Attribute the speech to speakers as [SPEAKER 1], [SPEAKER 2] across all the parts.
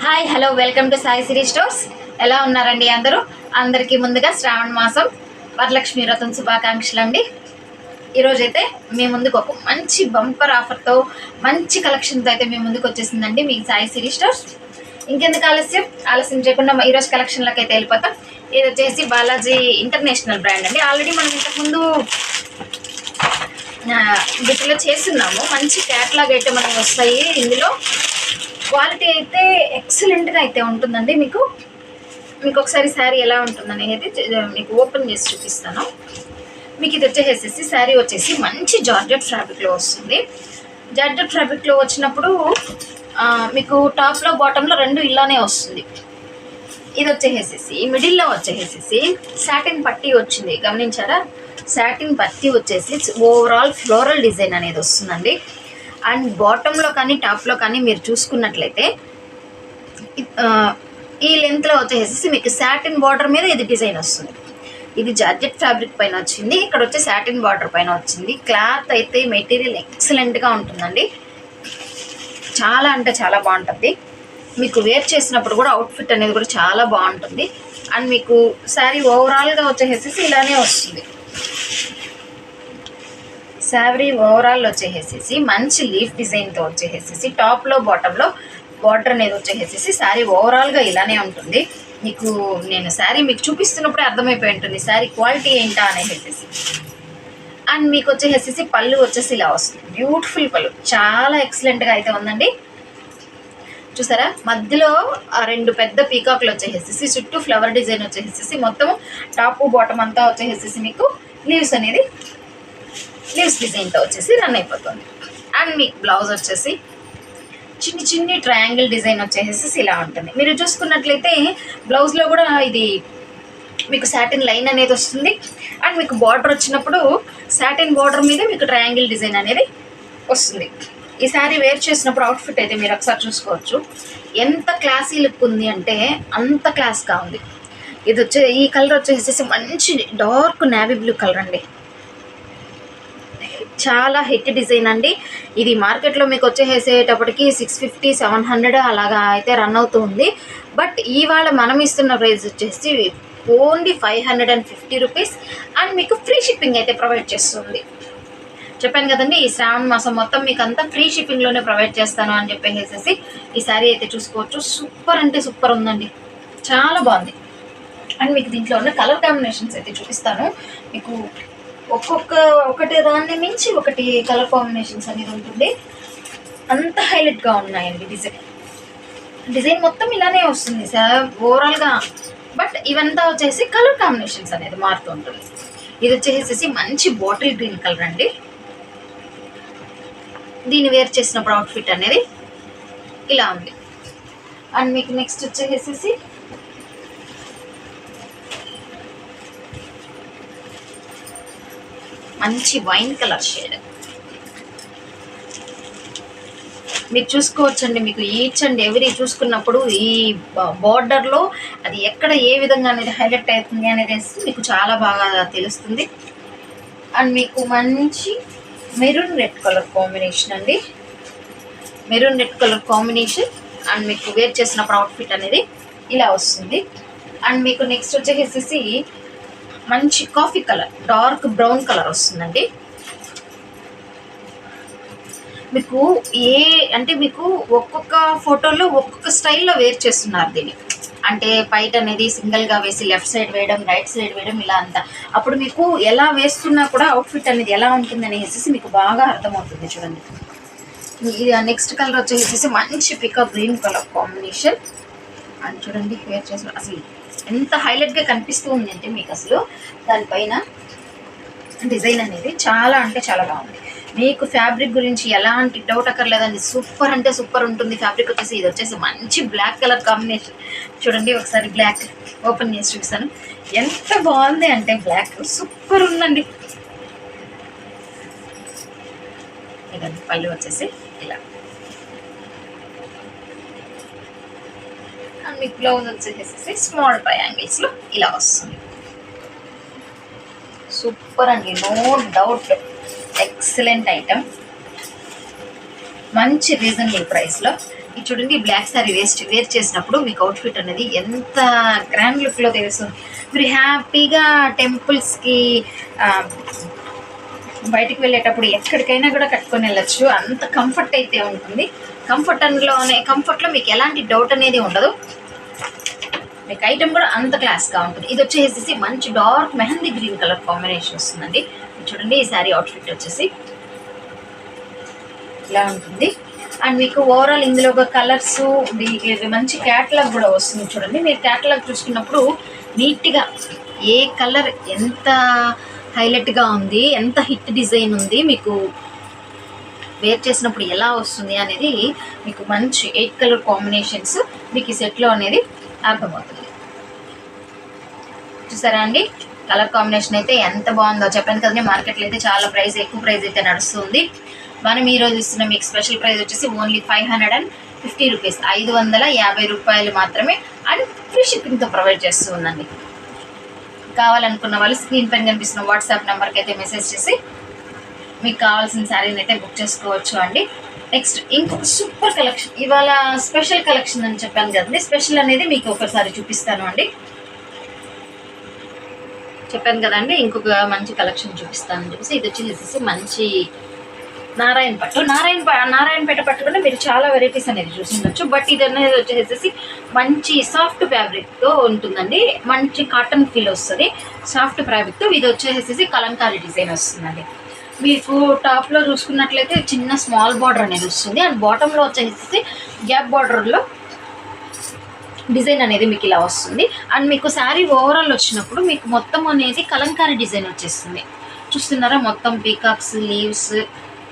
[SPEAKER 1] Hi hello welcome to Sai Siri stores. ఎలా ఉన్నారండి అందరూ? అందరికీ ముందుగా శ్రావణ మాసం వరలక్ష్మి వ్రతం శుభాకాంక్షలు అండి. ఈరోజైతే మీ ముందుకు ఒక మంచి బంపర్ ఆఫర్తో మంచి కలెక్షన్తో అయితే మీ ముందుకు వచ్చేసిందండి మీ సాయి సిరీ స్టోర్స్. ఇంకెందుకు ఆలస్యం చేయకుండా ఈరోజు కలెక్షన్లకు అయితే వెళ్ళిపోతాం. ఇది వచ్చేసి బాలాజీ ఇంటర్నేషనల్ బ్రాండ్ అండి. ఆల్రెడీ మనం ఇంతకుముందు వీటిలో చేస్తున్నాము. మంచి క్యాట్లాగ్ అయితే మనకు వస్తాయి. ఇందులో క్వాలిటీ అయితే ఎక్సలెంట్గా అయితే ఉంటుందండి. మీకు ఒకసారి శారీ ఎలా ఉంటుందని అయితే మీకు ఓపెన్ చేసి చూపిస్తాను. మీకు ఇది వచ్చేసేసి శారీ వచ్చేసి మంచి జార్జెట్ ఫ్యాబ్రిక్లో వస్తుంది. జార్జెట్ ఫ్యాబ్రిక్లో వచ్చినప్పుడు మీకు టాప్లో బాటంలో రెండు ఇలానే వస్తుంది. ఇది వచ్చేసేసి మిడిల్లో వచ్చేసేసి సాటిన్ పట్టీ వచ్చింది, గమనించారా? సాటిన్ పట్టీ వచ్చేసి ఓవరాల్ ఫ్లోరల్ డిజైన్ అనేది వస్తుందండి. అండ్ బాటంలో కానీ టాప్లో కానీ మీరు చూసుకున్నట్లయితే ఈ లెంత్లో వచ్చేసేసి మీకు సాటిన్ బార్డర్ మీద ఇది డిజైన్ వస్తుంది. ఇది జార్జెట్ ఫ్యాబ్రిక్ పైన వచ్చింది, ఇక్కడ వచ్చే సాటిన్ బార్డర్ పైన వచ్చింది. క్లాత్ అయితే మెటీరియల్ ఎక్సలెంట్గా ఉంటుందండి. చాలా అంటే చాలా బాగుంటుంది. మీకు వేర్ చేసినప్పుడు కూడా అవుట్ఫిట్ అనేది కూడా చాలా బాగుంటుంది. అండ్ మీకు శారీ ఓవరాల్గా వచ్చేసేసి ఇలానే వస్తుంది. శారీ ఓవరాల్ వచ్చేసేసి మంచి లీఫ్ డిజైన్తో వచ్చేసేసి టాప్లో బాటంలో బార్డర్ అనేది వచ్చేసేసి శారీ ఓవరాల్గా ఇలానే ఉంటుంది. మీకు నేను శారీ మీకు చూపిస్తున్నప్పుడే అర్థమైపోయి ఉంటుంది శారీ క్వాలిటీ ఏంటా అనేసి. అండ్ మీకు వచ్చేసేసి పళ్ళు వచ్చేసి ఇలా వస్తుంది. బ్యూటిఫుల్ పళ్ళు, చాలా ఎక్సలెంట్గా అయితే ఉందండి. చూసారా? మధ్యలో రెండు పెద్ద పీకాక్లు వచ్చేసేసి చుట్టూ ఫ్లవర్ డిజైన్ వచ్చేసేసి మొత్తం టాప్ బాటమ్ అంతా వచ్చేసేసి మీకు లీవ్స్ డిజైన్తో వచ్చేసి రన్ అయిపోతుంది. అండ్ మీకు బ్లౌజ్ వచ్చేసి చిన్ని ట్రయాంగిల్ డిజైన్ వచ్చేసేసి ఇలా ఉంటుంది. మీరు చూసుకున్నట్లయితే బ్లౌజ్లో కూడా ఇది మీకు సాటిన్ లైన్ అనేది వస్తుంది. అండ్ మీకు బార్డర్ వచ్చినప్పుడు సాటిన్ బార్డర్ మీద మీకు ట్రయాంగిల్ డిజైన్ అనేది వస్తుంది. ఈ శారీ వేర్ చేసినప్పుడు అవుట్ఫిట్ అయితే మీరు ఒకసారి చూసుకోవచ్చు. ఎంత క్లాసీ లుక్ ఉంది అంటే అంత క్లాస్గా ఉంది. ఇది ఈ కలర్ వచ్చేసేసి మంచి డార్క్ నేవీ బ్లూ కలర్ అండి. చాలా హిట్ డిజైన్ అండి. ఇది మార్కెట్లో మీకు వచ్చేసేటప్పటికి 650-700 అలాగా అయితే రన్ అవుతుంది. బట్ ఇవాళ మనం ఇస్తున్న ప్రైస్ వచ్చేసి ఓన్లీ 550 రూపీస్. అండ్ మీకు ఫ్రీ షిప్పింగ్ అయితే ప్రొవైడ్ చేస్తుంది. చెప్పాను కదండి, ఈ శ్రావణ మాసం మొత్తం మీకు అంతా ఫ్రీ షిప్పింగ్లోనే ప్రొవైడ్ చేస్తాను అని చెప్పేసి ఈ శారీ అయితే చూసుకోవచ్చు. సూపర్ అంటే సూపర్ ఉందండి, చాలా బాగుంది. అండ్ మీకు దీంట్లో ఉన్న కలర్ కాంబినేషన్స్ అయితే చూపిస్తాను. మీకు ఒకటి దాన్ని మించి ఒకటి కలర్ కాంబినేషన్స్ అనేది ఉంటుంది. అంత హైలైట్గా ఉన్నాయండి. డిజైన్ మొత్తం ఇలానే వస్తుంది సార్ ఓవరాల్గా. బట్ ఇవంతా వచ్చేసి కలర్ కాంబినేషన్స్ అనేది మారుతూ ఉంటుంది. ఇది వచ్చేసేసి మంచి బాటిల్ గ్రీన్ కలర్ అండి. దీన్ని వేర్ చేసినప్పుడు అవుట్ఫిట్ అనేది ఇలా ఉంది. అండ్ మీకు నెక్స్ట్ వచ్చేసేసి మంచి వైన్ కలర్ షేడ్ మీరు చూసుకోవచ్చండి. మీకు ఈచ్ అండ్ ఎవరీ చూసుకున్నప్పుడు ఈ బార్డర్లో అది ఎక్కడ ఏ విధంగా అనేది హైలైట్ అవుతుంది అనేది మీకు చాలా బాగా తెలుస్తుంది. అండ్ మీకు మంచి మెరూన్ రెడ్ కలర్ కాంబినేషన్ అండి. Maroon red colour combination. And మీకు వేర్ చేసినప్పుడు అవుట్ఫిట్ అనేది ఇలా వస్తుంది. అండ్ మీకు నెక్స్ట్ వచ్చేసేసి మంచి coffee colour, dark brown colour వస్తుందండి. మీకు మీకు ఒక్కొక్క ఫోటోలో ఒక్కొక్క స్టైల్లో వేర్ చేస్తున్నారు దీన్ని. అంటే పైట్ అనేది సింగిల్గా వేసి లెఫ్ట్ సైడ్ వేయడం, రైట్ సైడ్ వేయడం, ఇలా అంతా. అప్పుడు మీకు ఎలా వేస్తున్నా కూడా అవుట్ఫిట్ అనేది ఎలా ఉంటుంది అనేసి మీకు బాగా అర్థమవుతుంది. చూడండి, ఇది నెక్స్ట్ కలర్ వచ్చేసి మంచి పికప్ గ్రీన్ కలర్ కాంబినేషన్. అని చూడండి వేర్ చేసిన అసలు ఎంత హైలైట్గా కనిపిస్తూ ఉంది అంటే మీకు అసలు దానిపైన డిజైన్ అనేది చాలా అంటే చాలా బాగుంది. మీకు ఫ్యాబ్రిక్ గురించి ఎలాంటి డౌట్ అక్కర్లేదండి. సూపర్ అంటే సూపర్ ఉంటుంది ఫ్యాబ్రిక్ వచ్చేసి. ఇది వచ్చేసి మంచి బ్లాక్ కలర్ కాంబినేషన్. చూడండి ఒకసారి బ్లాక్ ఓపెన్ చేసి చూపిస్తాను. ఎంత బాగుంది అంటే బ్లాక్ సూపర్ ఉందండి. ఇదండి పళ్ళు వచ్చేసి ఇలా. మీకు బ్లౌజ్ వచ్చేసేసి స్మాల్ ట్రయాంగిల్స్లో ఇలా వస్తుంది. సూపర్ అండి, నో డౌట్ ఎక్సలెంట్ ఐటమ్. మంచి రీజనబుల్ ప్రైస్లో ఇది చూడండి, బ్లాక్ శారీ వేర్ చేసినప్పుడు మీకు అవుట్ఫిట్ అనేది ఎంత గ్రాండ్ లుక్లో తెలుస్తుంది. మీరు హ్యాపీగా టెంపుల్స్కి బయటికి వెళ్ళేటప్పుడు ఎక్కడికైనా కూడా కట్టుకొని వెళ్ళచ్చు. అంత కంఫర్ట్ అయితే ఉంటుంది. కంఫర్ట్లో మీకు ఎలాంటి డౌట్ అనేది ఉండదు. మీకు ఐటమ్ కూడా అంత క్లాస్గా ఉంటుంది. ఇది వచ్చేసి మంచి dark mehndi green colour combination వస్తుందండి. చూడండి, ఈ శారీ అవుట్ఫిట్ వచ్చేసి ఇలా ఉంటుంది. అండ్ మీకు ఓవరాల్ ఇందులో ఒక కలర్స్ మంచి క్యాటలాగ్ కూడా వస్తుంది. చూడండి, మీరు క్యాటలాగ్ చూసుకున్నప్పుడు నీట్గా ఏ కలర్ ఎంత హైలైట్గా ఉంది, ఎంత హిట్ డిజైన్ ఉంది, మీకు వేర్ చేసినప్పుడు ఎలా వస్తుంది అనేది మీకు మంచి 8 కలర్ కాంబినేషన్స్ మీకు ఈ సెట్లో అనేది అర్థమవుతుంది. చూసారా అండి, కలర్ కాంబినేషన్ అయితే ఎంత బాగుందో. చెప్పాను కదండి, మార్కెట్లో అయితే చాలా ఎక్కువ ప్రైస్ అయితే నడుస్తుంది. మనం ఈరోజు ఇస్తున్న మీకు స్పెషల్ ప్రైస్ వచ్చేసి ఓన్లీ 550 రూపీస్, 550 రూపాయలు మాత్రమే. అండ్ ఫ్రీ షిప్పింగ్తో ప్రొవైడ్ చేస్తూ ఉందండి. కావాలనుకున్న వాళ్ళు స్క్రీన్ పైన కనిపిస్తున్న వాట్సాప్ నెంబర్కి అయితే మెసేజ్ చేసి మీకు కావాల్సిన శారీని అయితే బుక్ చేసుకోవచ్చు అండి. నెక్స్ట్ ఇంకొక సూపర్ కలెక్షన్, ఇవాళ స్పెషల్ కలెక్షన్ అని చెప్పాను కదండి. స్పెషల్ అనేది మీకు ఒకసారి చూపిస్తాను అండి. చెప్పాను కదండి, ఇంకొక మంచి కలెక్షన్ చూపిస్తాను చెప్పేసి. ఇది వచ్చేసి మంచి నారాయణపేట పట్టు కూడా మీరు చాలా వెరైటీస్ అనేది చూసిండొచ్చు. బట్ ఇది అనేది వచ్చేసి మంచి సాఫ్ట్ ఫ్యాబ్రిక్తో ఉంటుందండి. మంచి కాటన్ ఫీల్ వస్తుంది సాఫ్ట్ ఫ్యాబ్రిక్తో. ఇది వచ్చేసి కలంకారీ డిజైన్ వస్తుందండి. మీకు టాప్లో చూసుకున్నట్లయితే చిన్న స్మాల్ బార్డర్ అనేది వస్తుంది. అండ్ బాటంలో వచ్చేసి గ్యాప్ బార్డర్లో డిజైన్ అనేది మీకు ఇలా వస్తుంది. అండ్ మీకు శారీ ఓవరాల్ వచ్చినప్పుడు మీకు మొత్తం అనేది కలంకారీ డిజైన్ వచ్చేస్తుంది. చూస్తున్నారా, మొత్తం పీకాక్స్, లీవ్స్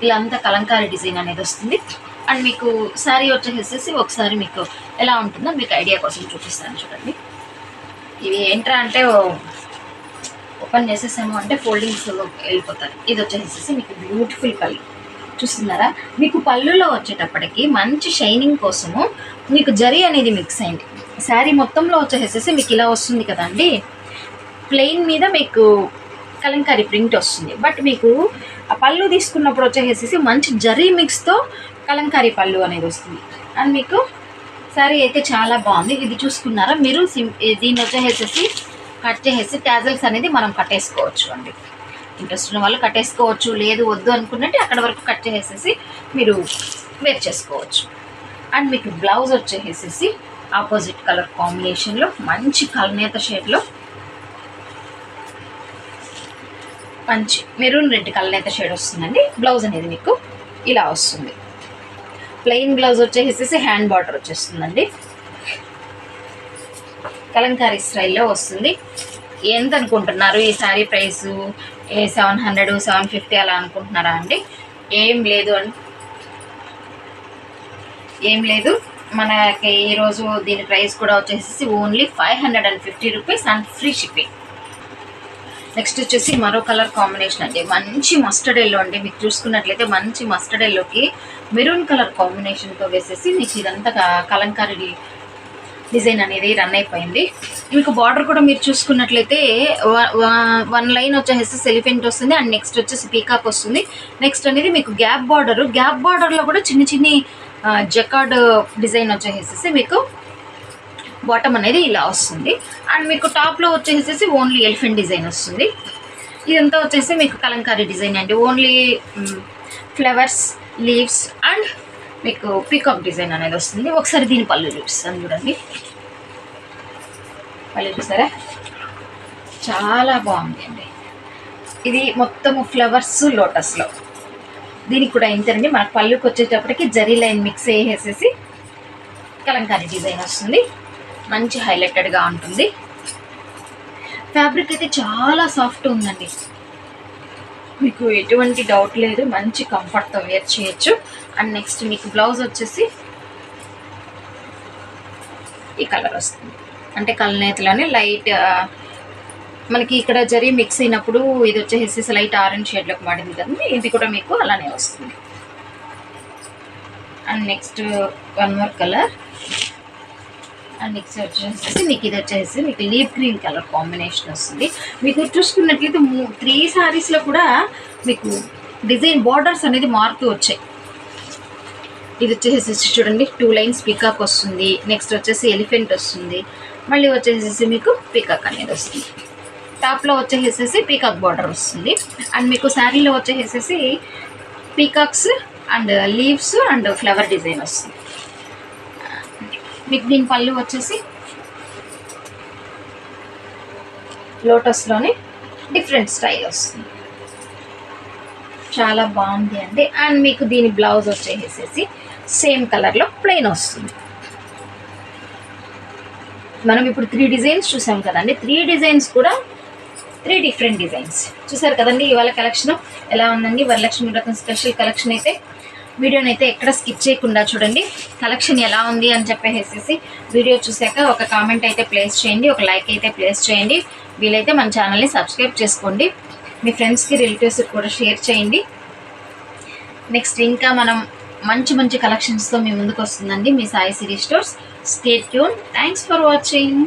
[SPEAKER 1] ఇలా అంతా కలంకారీ డిజైన్ అనేది వస్తుంది. అండ్ మీకు శారీ వచ్చేసేసి ఒకసారి మీకు ఎలా ఉంటుందో మీకు ఐడియా కోసం చూపిస్తాను. చూడండి, ఇవి ఏంట్రా అంటే ఓపెన్ చేసేసాము అంటే ఫోల్డింగ్స్ వెళ్ళిపోతారు. ఇది వచ్చేసేసి మీకు బ్యూటిఫుల్ పళ్ళు చూస్తున్నారా. మీకు పళ్ళులో వచ్చేటప్పటికి మంచి షైనింగ్ కోసము మీకు జరీ అనేది మిక్స్ అయింది. శారీ మొత్తంలో వచ్చేసేసి మీకు ఇలా వస్తుంది కదండి. ప్లెయిన్ మీద మీకు కలంకారీ ప్రింట్ వస్తుంది. బట్ మీకు ఆ పళ్ళు తీసుకున్నప్పుడు వచ్చేసేసి మంచి జరీ మిక్స్తో కలంకారీ పళ్ళు అనేది వస్తుంది. అండ్ మీకు శారీ అయితే చాలా బాగుంది. ఇది చూసుకున్నారా మీరు, దీన్ని వచ్చేసేసి కట్ చేసేసి ట్యాజల్స్ అనేది మనం కట్టేసుకోవచ్చు అండి. ఇంట్రెస్ట్ ఉన్న వాళ్ళు కట్టేసుకోవచ్చు, లేదు వద్దు అనుకున్నట్టు అక్కడ వరకు కట్ చేసేసి మీరు వేర్ చేసుకోవచ్చు. అండ్ మీకు బ్లౌజ్ వచ్చేసేసి ఆపోజిట్ కలర్ కాంబినేషన్లో మంచి కల్నేత షేడ్లో మంచి మెరూన్ రెడ్ కల్నేత షేడ్ వస్తుందండి. బ్లౌజ్ అనేది మీకు ఇలా వస్తుంది. ప్లెయిన్ బ్లౌజ్ వచ్చేసేసి హ్యాండ్ బార్డర్ వచ్చేస్తుందండి. కలంకారీ స్టైల్లో వస్తుంది. ఎంత అనుకుంటున్నారు ఈ శారీ ప్రైసు? 700, 750 అలా అనుకుంటున్నారా అండి? ఏం లేదు. మనకి ఈరోజు దీని ప్రైస్ కూడా వచ్చేసి only 550 rupees and free shipping. Next వచ్చేసి మరో కలర్ కాంబినేషన్ అండి, మంచి మస్టర్డ్ ఎల్లో అండి. మీకు చూసుకున్నట్లయితే మంచి మస్టర్డ్ ఎల్లోకి మెరూన్ కలర్ కాంబినేషన్తో వేసేసి మీకు ఇదంతా కలంకారీ డిజైన్ అనేది రన్ అయిపోయింది. మీకు బార్డర్ కూడా మీరు చూసుకున్నట్లయితే 1 లైన్ వచ్చేసి ఎలిఫెంట్ వస్తుంది. అండ్ నెక్స్ట్ వచ్చేసి పీకాక్ వస్తుంది. నెక్స్ట్ అనేది మీకు గ్యాప్ బార్డర్లో కూడా చిన్ని జకార్డ్ డిజైన్ వచ్చేసేసి మీకు బాటమ్ అనేది ఇలా వస్తుంది. అండ్ మీకు టాప్లో వచ్చేసేసి ఓన్లీ ఎలిఫెంట్ డిజైన్ వస్తుంది. ఇదంతా వచ్చేసి మీకు కలంకారీ డిజైన్ అండి. ఓన్లీ ఫ్లవర్స్, లీవ్స్ అండ్ మీకు పీకాక్ డిజైన్ అనేది వస్తుంది. ఒకసారి దీని పళ్ళు చూపిస్తాను చూడండి. పళ్ళు చూసారా, చాలా బాగుంది అండి. ఇది మొత్తము ఫ్లవర్స్ లోటస్లో. దీనికి కూడా ఇంతేనండి. మనకు పళ్ళుకి వచ్చేటప్పటికి జరీ లైన్ మిక్స్ చేసేసి కలంకారీ డిజైన్ వస్తుంది. మంచి హైలైటెడ్గా ఉంటుంది. ఫ్యాబ్రిక్ అయితే చాలా సాఫ్ట్ ఉందండి. మీకు ఎటువంటి డౌట్ లేదు, మంచి కంఫర్ట్తో వేర్ చేయొచ్చు. అండ్ నెక్స్ట్ మీకు బ్లౌజ్ వచ్చేసి ఈ కలర్ వస్తుంది. అంటే కల్నేతలోనే లైట్ మనకి ఇక్కడ జరీ మిక్స్ అయినప్పుడు ఇది వచ్చేసి లైట్ ఆరెంజ్ షేడ్లోకి మాడింది కదండి. ఇది కూడా మీకు అలానే వస్తుంది. And next 1 more colour. And next వచ్చేసి మీకు ఇది వచ్చేసి మీకు లీఫ్ గ్రీన్ కలర్ కాంబినేషన్ వస్తుంది. మీకు చూసుకున్నట్లయితే 3 శారీస్లో కూడా మీకు డిజైన్ బార్డర్స్ అనేది మారుతూ వచ్చాయి. ఇది వచ్చేసి చూడండి 2 లైన్స్ పీకాక్ వస్తుంది. నెక్స్ట్ వచ్చేసి ఎలిఫెంట్ వస్తుంది. మళ్ళీ వచ్చేసేసి మీకు పీకాక్ అనేది వస్తుంది. టాప్లో వచ్చేసేసి పీకాక్ బార్డర్ వస్తుంది. అండ్ మీకు శారీలో వచ్చేసేసి peacocks and leaves and flower design వస్తుంది. మీకు దీని పళ్ళు వచ్చేసి లోటస్లోనే డిఫరెంట్ స్టైల్ వస్తుంది. చాలా బాగుంది అండి. అండ్ మీకు దీని బ్లౌజ్ వచ్చేసేసి సేమ్ కలర్లో ప్లెయిన్ వస్తుంది. మనం ఇప్పుడు 3 డిజైన్స్ చూసాం కదండి. 3 డిజైన్స్ కూడా 3 డిఫరెంట్ డిజైన్స్ చూసారు కదండి. ఇవాళ కలెక్షన్ ఎలా ఉందండి? వరలక్ష్మి వ్రతం స్పెషల్ కలెక్షన్ అయితే వీడియోని అయితే ఎక్కడ స్కిప్ చేయకుండా చూడండి. కలెక్షన్ ఎలా ఉంది అని చెప్పేసి వీడియో చూసాక ఒక కామెంట్ అయితే ప్లేస్ చేయండి, ఒక లైక్ అయితే ప్లేస్ చేయండి. వీలైతే మన ఛానల్ని సబ్స్క్రైబ్ చేసుకోండి. మీ ఫ్రెండ్స్కి రిలేటివ్స్కి కూడా షేర్ చేయండి. నెక్స్ట్ ఇంకా మనం మంచి మంచి కలెక్షన్స్తో మీ ముందుకు వస్తుందండి మీ Sai Siri stores. Stay tune. Thanks for watching.